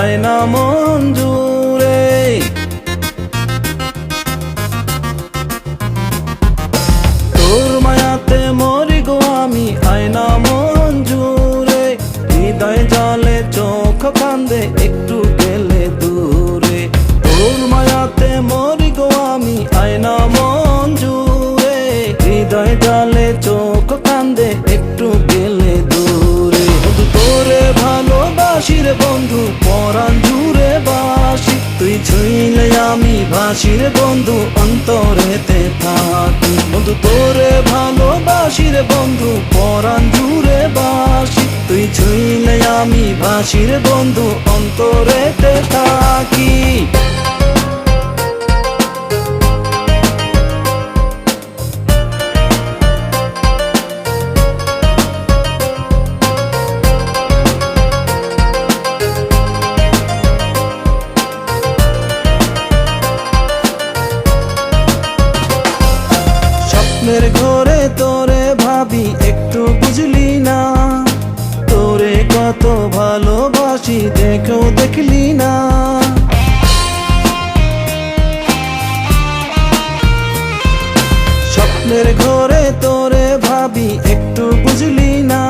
আয়না মন জুড়ে। তোর মায়াতে মরি গো আমি আয়না মন জুড়ে। হৃদয় জলে চোখ কান্দে একটু গেলে দূরে। তোর মায়াতে মরি গো আমি আয়না মন জুড়ে। হৃদয় জলে চোখ কান্দে একটু গেলে দূরে। তোরে ভালোবাসি রে বন্ধু পরাণ জুড়ে বাসি। তুই ছুঁইলে আমি ভাসি রে বন্ধু অন্তরেতে থাকি। বন্ধু তোরে ভালোবাসি রে বন্ধু পরাণ জুড়ে বাসি। তুই ছুঁইলে আমি ভাসি রে বন্ধু অন্তরেতে থাকি। স্বপ্নের ঘরে তোরে ভাবি একটু বুঝলি না। তোরে কত ভালোবাসি দেখেও দেখলি না। স্বপ্নের ঘরে তোরে ভাবি একটু বুঝলি না।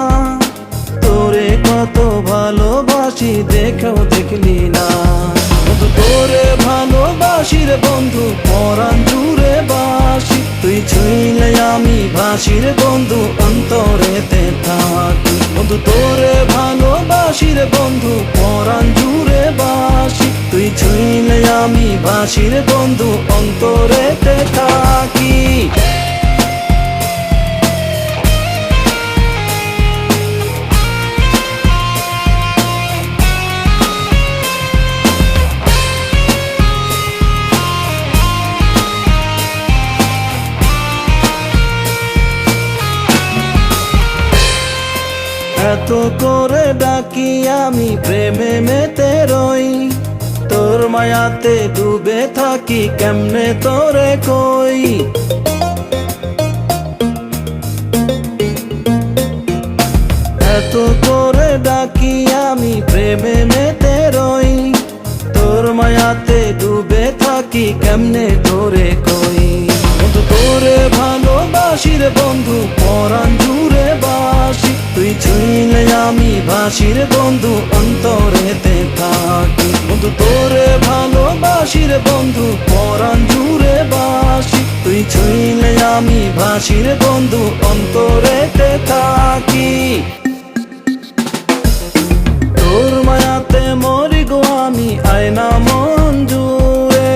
তোরে কত ভালোবাসি দেখেও দেখলি না। তোরে ভালোবাসি রে বন্ধু পরাণ জুড়ে বাসি। তুই ছুঁইলে আমি ভাসি রে বন্ধু অন্তরেতে থাকি। বন্ধু তোরে ভালোবাসি রে বন্ধু পরাণ জুড়ে বাসি। তুই ছুঁইলে আমি ভাসি রে বন্ধু অন্তরেতে থাকি। এত করে ডাকি আমি প্রেমে মেতে রই। তোর মায়াতে ডুবে থাকি কেমনে তোরে কই। এত করে ডাকি আমি প্রেমে মেতে রই। তোর মায়াতে ডুবে থাকি কেমনে তোরে কই। বন্ধু তোরে ভালোবাসি রে বন্ধু পরাণ জুড়ে বাসি। তুই ছুঁইলে আমি ভাসি রে বন্ধু অন্তরেতে থাকি। বন্ধু তোরে ভালোবাসি রে বন্ধু পরাণ জুড়ে বাসি। তুই ছুঁইলে আমি ভাসি রে বন্ধু অন্তরেতে থাকি। তোর মায়াতে মরি গো আমি আয়না মন জুড়ে।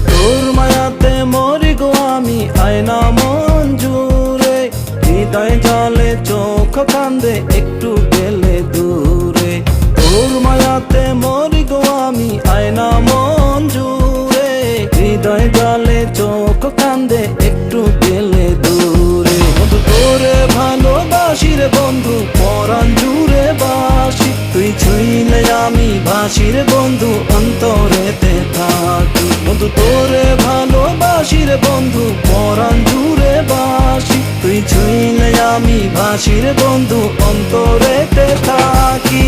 তোর মায়াতে মরি গো আমি আয়না মন জুড়ে। হৃদয় জলে চোখ কান্দে একটু গেলে দূরে। তোর মায়াতে মরি গো আমি আয়না মন জুড়ে। হৃদয় জলে চোখ কান্দে একটু গেলে দূরে। বন্ধু তোরে ভালোবাসি রে বন্ধু পরাণ জুড়ে বাসি। তুই ছুঁইলে আমি ভাসি রে বন্ধু অন্তরেতে থাকি। বন্ধু তোরে ভালোবাসি রে বন্ধু পরাণ জুড়ে বাসি। তুই ছুঁইলে আমি ভাসি রে বন্ধু অন্তরেতে থাকি।